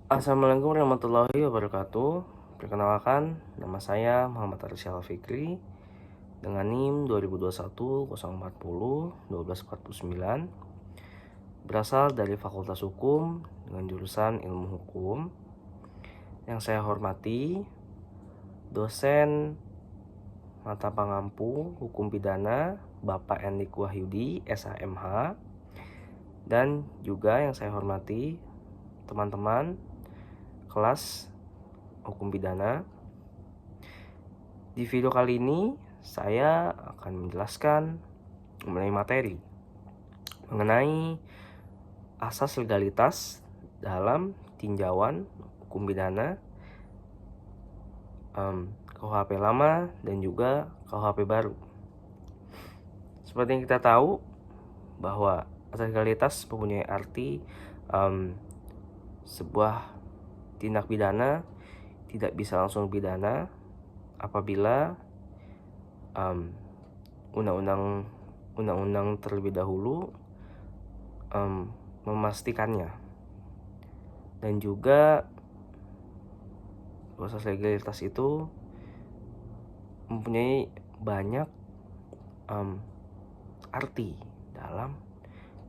Assalamualaikum warahmatullahi wabarakatuh. Perkenalkan, nama saya Muhammad Arsyal Fikri dengan NIM 2021-040-1249, berasal dari Fakultas Hukum dengan jurusan Ilmu Hukum. Yang saya hormati dosen mata pangampu Hukum Pidana Bapak Endik Wahyudi, SHMH, dan juga yang saya hormati teman-teman kelas Hukum Pidana. Di video kali ini saya akan menjelaskan mengenai materi mengenai asas legalitas dalam tinjauan hukum pidana, KUHP lama dan juga KUHP baru. Seperti yang kita tahu bahwa asas legalitas mempunyai arti sebuah tindak pidana tidak bisa langsung pidana apabila undang-undang terlebih dahulu memastikannya. Dan juga asas legalitas itu mempunyai banyak arti dalam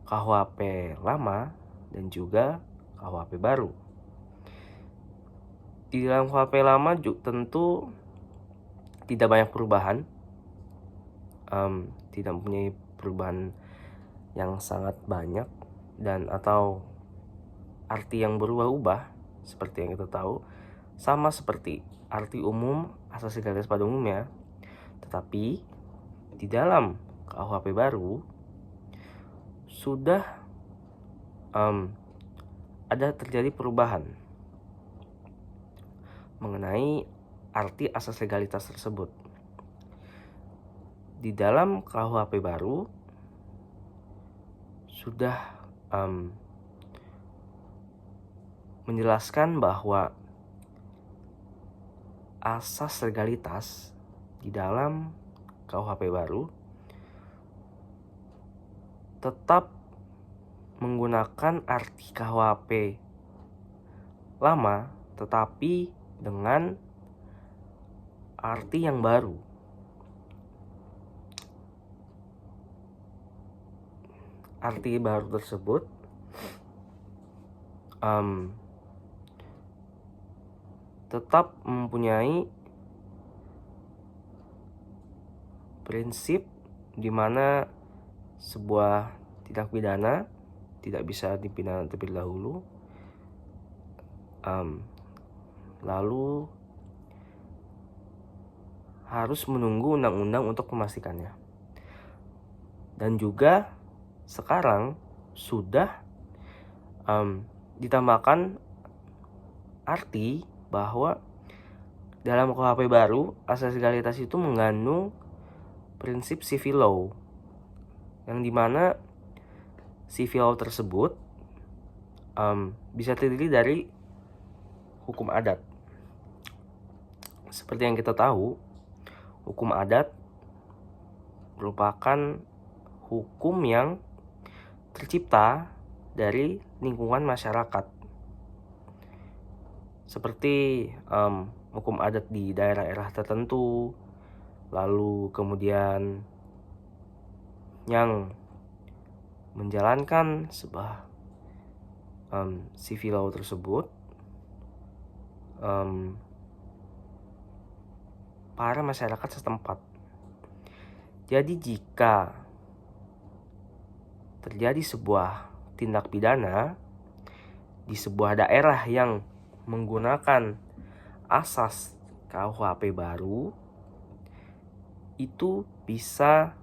KUHP lama dan juga KUHP baru. Di dalam KUHP lama tentu tidak banyak perubahan, tidak mempunyai perubahan yang sangat banyak dan atau arti yang berubah-ubah seperti yang kita tahu, sama seperti arti umum asas legalitas pada umumnya. Tetapi di dalam KUHP baru sudah ada terjadi perubahan mengenai arti asas legalitas tersebut. Di dalam KUHP baru sudah menjelaskan bahwa asas legalitas di dalam KUHP baru tetap menggunakan arti KUHP lama tetapi dengan arti yang baru. Arti baru tersebut tetap mempunyai prinsip di mana sebuah tindak pidana tidak bisa dipidana terlebih dahulu, lalu harus menunggu undang-undang untuk memastikannya. Dan juga sekarang sudah ditambahkan arti bahwa dalam KUHP baru asas legalitas itu mengandung prinsip civil law, yang dimana civil law tersebut bisa terdiri dari hukum adat. Seperti yang kita tahu, hukum adat merupakan hukum yang tercipta dari lingkungan masyarakat, seperti hukum adat di daerah-daerah tertentu, lalu kemudian yang menjalankan sebuah civil law tersebut para masyarakat setempat. Jadi jika terjadi sebuah tindak pidana di sebuah daerah yang menggunakan asas KUHP baru, itu bisa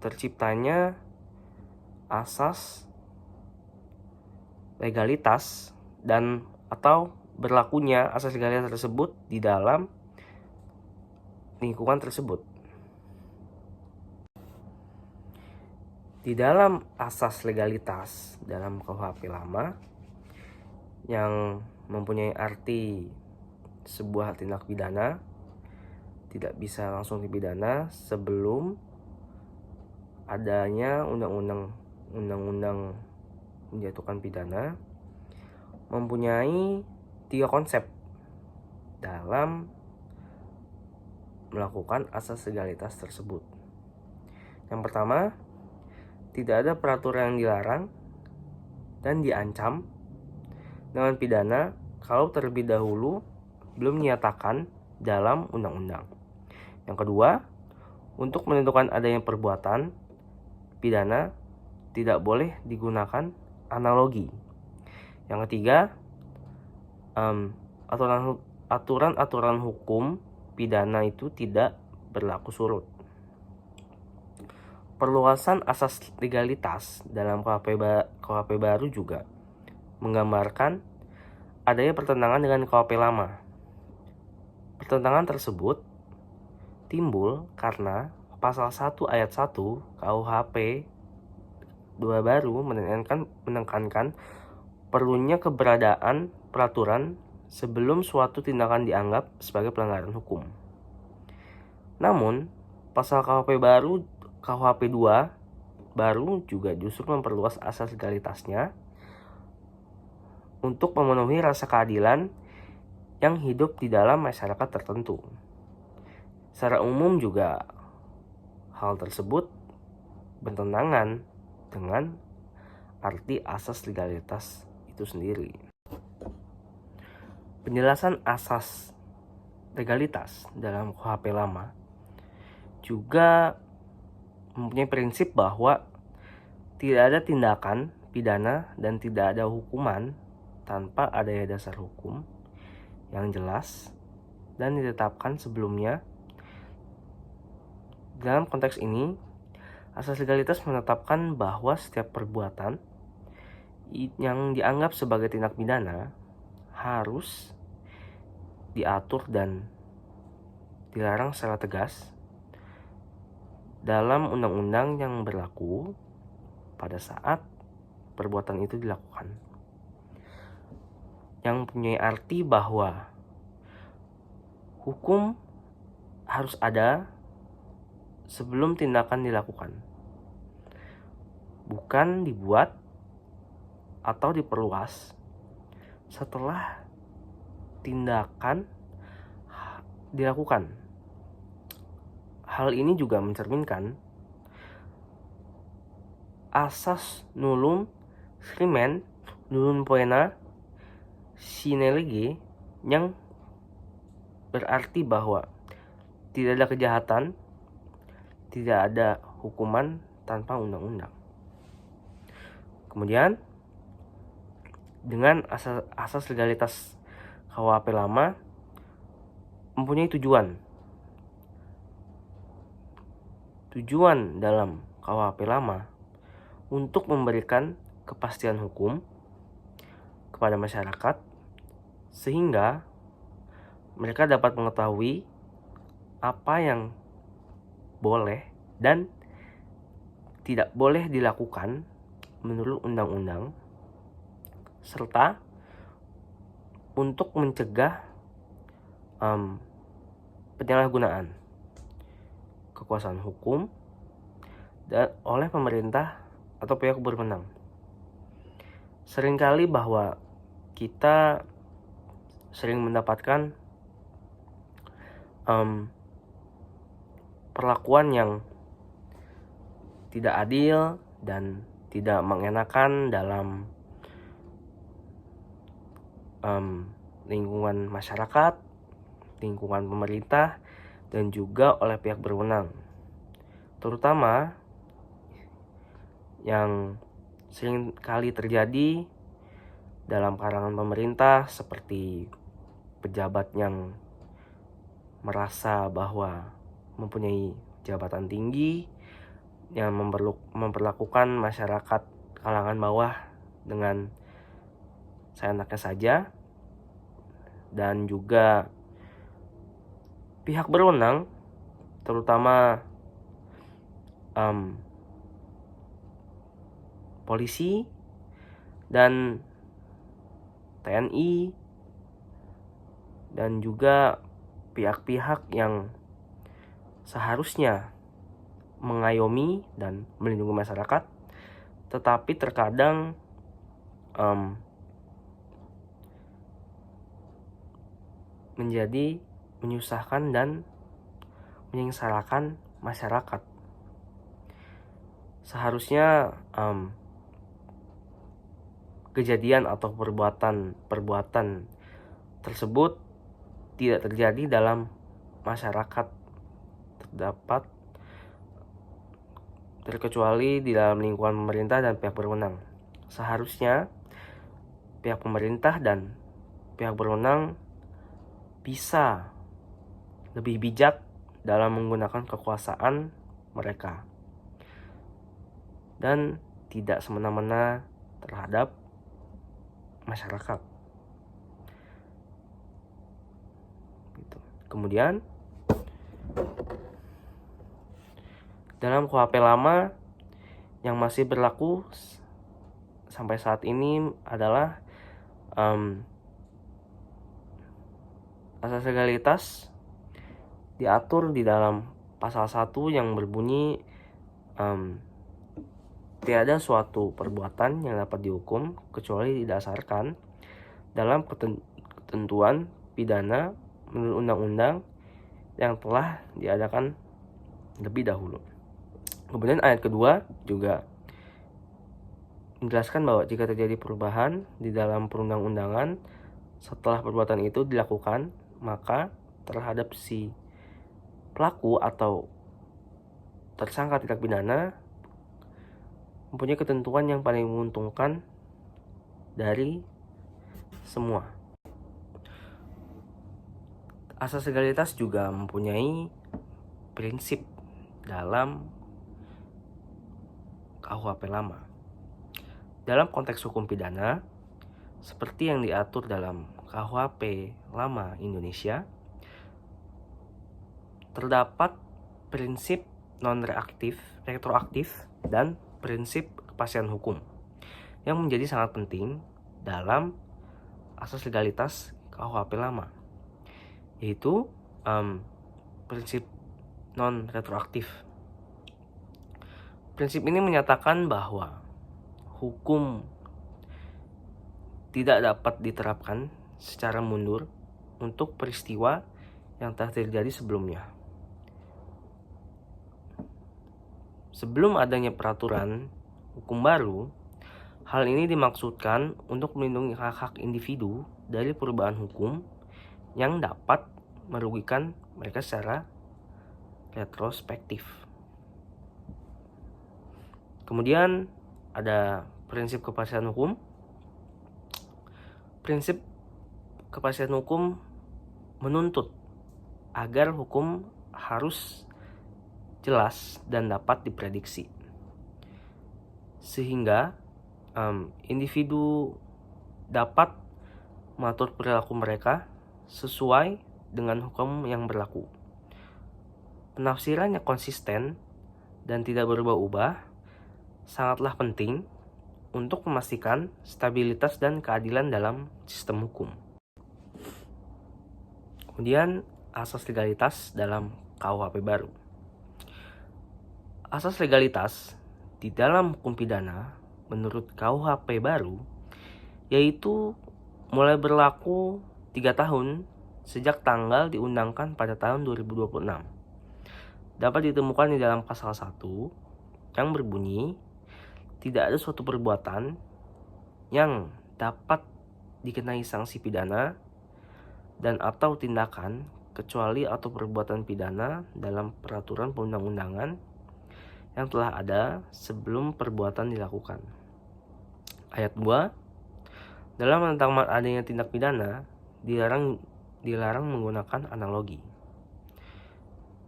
terciptanya asas legalitas dan atau berlakunya asas legalitas tersebut di dalam lingkungan tersebut. Di dalam asas legalitas dalam KUHP lama yang mempunyai arti sebuah tindak pidana tidak bisa langsung dipidana sebelum adanya undang-undang undang-undang menjatuhkan pidana mempunyai 3 konsep dalam melakukan asas legalitas tersebut. Yang pertama, tidak ada peraturan yang dilarang dan diancam dengan pidana kalau terlebih dahulu belum dinyatakan dalam undang-undang. Yang kedua, untuk menentukan adanya perbuatan pidana tidak boleh digunakan analogi. Yang ketiga, aturan-aturan hukum pidana itu tidak berlaku surut. Perluasan asas legalitas dalam KUHP baru juga menggambarkan adanya pertentangan dengan KUHP lama. Pertentangan tersebut timbul karena pasal 1 ayat 1 KUHP 2 baru menekankan perlunya keberadaan peraturan sebelum suatu tindakan dianggap sebagai pelanggaran hukum. Namun, pasal KUHP 2 baru juga justru memperluas asas legalitasnya untuk memenuhi rasa keadilan yang hidup di dalam masyarakat tertentu. Secara umum juga hal tersebut bertentangan dengan arti asas legalitas itu sendiri. Penjelasan asas legalitas dalam KUHP lama juga mempunyai prinsip bahwa tidak ada tindakan pidana dan tidak ada hukuman tanpa adanya dasar hukum yang jelas dan ditetapkan sebelumnya. Dalam konteks ini, asas legalitas menetapkan bahwa setiap perbuatan yang dianggap sebagai tindak pidana harus diatur dan dilarang secara tegas dalam undang-undang yang berlaku pada saat perbuatan itu dilakukan. Yang mempunyai arti bahwa hukum harus ada sebelum tindakan dilakukan, bukan dibuat atau diperluas setelah tindakan dilakukan. Hal ini juga mencerminkan asas nullum crimen nullum poena sine lege, yang berarti bahwa tidak ada kejahatan, tidak ada hukuman tanpa undang-undang. Kemudian, dengan asas legalitas KUHP lama mempunyai tujuan dalam KUHP lama untuk memberikan kepastian hukum kepada masyarakat sehingga mereka dapat mengetahui apa yang boleh dan tidak boleh dilakukan menurut undang-undang, serta untuk mencegah penyalahgunaan kekuasaan hukum dan oleh pemerintah atau pihak berwenang. Seringkali bahwa kita sering mendapatkan perlakuan yang tidak adil dan tidak mengenakan dalam lingkungan masyarakat, lingkungan pemerintah, dan juga oleh pihak berwenang, terutama yang sering kali terjadi dalam kalangan pemerintah, seperti pejabat yang merasa bahwa mempunyai jabatan tinggi yang memperlakukan masyarakat kalangan bawah dengan seenaknya saja, dan juga pihak berwenang, terutama polisi dan TNI, dan juga pihak-pihak yang seharusnya mengayomi dan melindungi masyarakat, tetapi terkadang menjadi menyusahkan dan menyengsarakan masyarakat. Seharusnya kejadian atau perbuatan tersebut tidak terjadi dalam masyarakat terdapat, terkecuali di dalam lingkungan pemerintah dan pihak berwenang. Seharusnya pihak pemerintah dan pihak berwenang bisa lebih bijak dalam menggunakan kekuasaan mereka dan tidak semena-mena terhadap masyarakat. Gitu. Kemudian dalam KUHP lama yang masih berlaku sampai saat ini adalah asas legalitas diatur di dalam pasal 1 yang berbunyi tiada suatu perbuatan yang dapat dihukum kecuali didasarkan dalam ketentuan pidana menurut undang-undang yang telah diadakan lebih dahulu. Kemudian ayat kedua juga menjelaskan bahwa jika terjadi perubahan di dalam perundang-undangan setelah perbuatan itu dilakukan, maka terhadap si pelaku atau tersangka tindak pidana mempunyai ketentuan yang paling menguntungkan dari semua. Asas legalitas juga mempunyai prinsip dalam KUHP lama. Dalam konteks hukum pidana, seperti yang diatur dalam KUHP lama Indonesia, terdapat prinsip retroaktif, dan prinsip kepastian hukum yang menjadi sangat penting dalam asas legalitas KUHP lama, yaitu prinsip non-retroaktif. Prinsip ini menyatakan bahwa hukum tidak dapat diterapkan secara mundur untuk peristiwa yang telah terjadi sebelumnya. Sebelum adanya peraturan hukum baru, hal ini dimaksudkan untuk melindungi hak-hak individu dari perubahan hukum yang dapat merugikan mereka secara retrospektif. Kemudian ada prinsip kepastian hukum. Prinsip kepastian hukum menuntut agar hukum harus jelas dan dapat diprediksi, sehingga individu dapat mengatur perilaku mereka sesuai dengan hukum yang berlaku. Penafsirannya konsisten dan tidak berubah-ubah sangatlah penting untuk memastikan stabilitas dan keadilan dalam sistem hukum. Kemudian asas legalitas dalam KUHP baru. Asas legalitas di dalam hukum pidana menurut KUHP baru yaitu mulai berlaku 3 tahun sejak tanggal diundangkan pada tahun 2026. Dapat ditemukan di dalam pasal 1 yang berbunyi tidak ada suatu perbuatan yang dapat dikenai sanksi pidana dan atau tindakan kecuali atau perbuatan pidana dalam peraturan perundang-undangan yang telah ada sebelum perbuatan dilakukan. Ayat 2, dalam menentang adanya tindak pidana dilarang menggunakan analogi.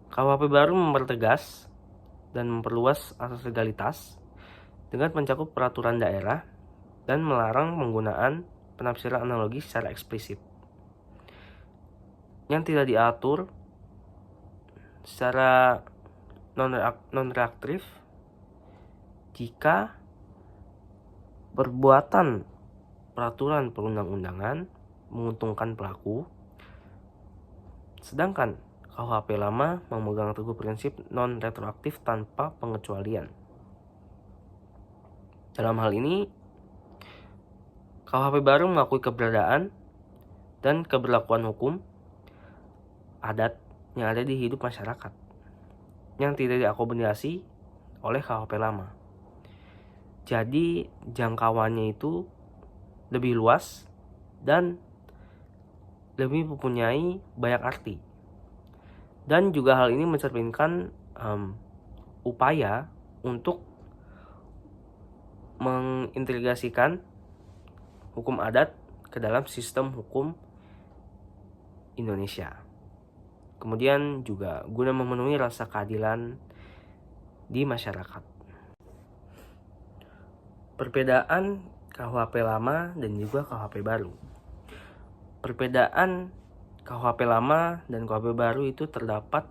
KUHP baru mempertegas dan memperluas asas legalitas dengan mencakup peraturan daerah dan melarang penggunaan penafsiran analogi secara eksplisit. Yang tidak diatur secara non-reaktif jika perbuatan peraturan perundang-undangan menguntungkan pelaku, sedangkan KUHP lama memegang teguh prinsip non-retroaktif tanpa pengecualian. Dalam hal ini, KUHP baru mengakui keberadaan dan keberlakuan hukum adat yang ada di hidup masyarakat yang tidak diakomodasi oleh KUHP lama. Jadi jangkauannya itu lebih luas dan lebih mempunyai banyak arti. Dan juga hal ini mencerminkan upaya untuk mengintegrasikan hukum adat ke dalam sistem hukum Indonesia. Kemudian juga guna memenuhi rasa keadilan di masyarakat. Perbedaan KUHP lama dan juga KUHP baru. Perbedaan KUHP lama dan KUHP baru itu terdapat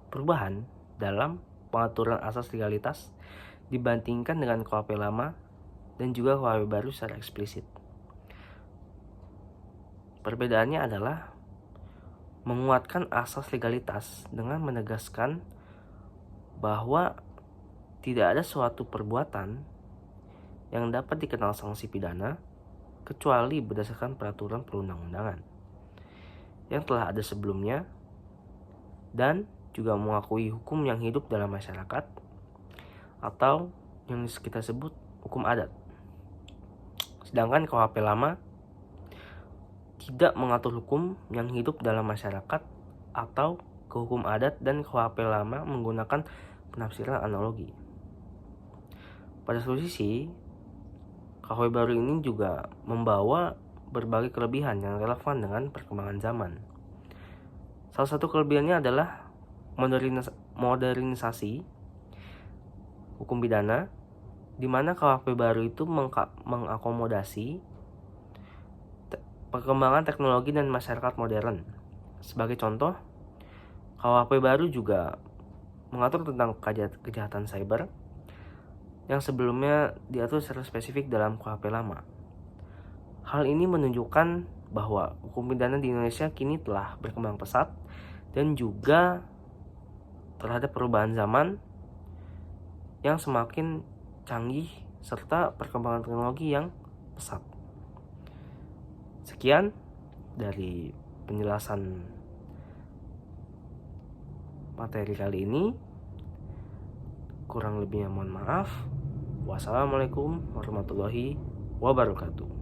perubahan dalam pengaturan asas legalitas dibandingkan dengan KUHP lama dan juga KUHP baru secara eksplisit. Perbedaannya adalah menguatkan asas legalitas dengan menegaskan bahwa tidak ada suatu perbuatan yang dapat dikenal sanksi pidana kecuali berdasarkan peraturan perundang-undangan yang telah ada sebelumnya dan juga mengakui hukum yang hidup dalam masyarakat atau yang kita sebut hukum adat. Sedangkan KUHP lama tidak mengatur hukum yang hidup dalam masyarakat atau ke hukum adat, dan KUHP lama menggunakan penafsiran analogi. Pada satu sisi, KUHP baru ini juga membawa berbagai kelebihan yang relevan dengan perkembangan zaman. Salah satu kelebihannya adalah modernisasi hukum pidana, di mana KUHP baru itu mengakomodasi perkembangan teknologi dan masyarakat modern. Sebagai contoh, KUHP baru juga mengatur tentang kejahatan cyber yang sebelumnya diatur secara spesifik dalam KUHP lama. Hal ini menunjukkan bahwa hukum pidana di Indonesia kini telah berkembang pesat dan juga terhadap perubahan zaman yang semakin canggih serta perkembangan teknologi yang pesat. Sekian dari penjelasan materi kali ini. Kurang lebihnya mohon maaf. Wassalamualaikum warahmatullahi wabarakatuh.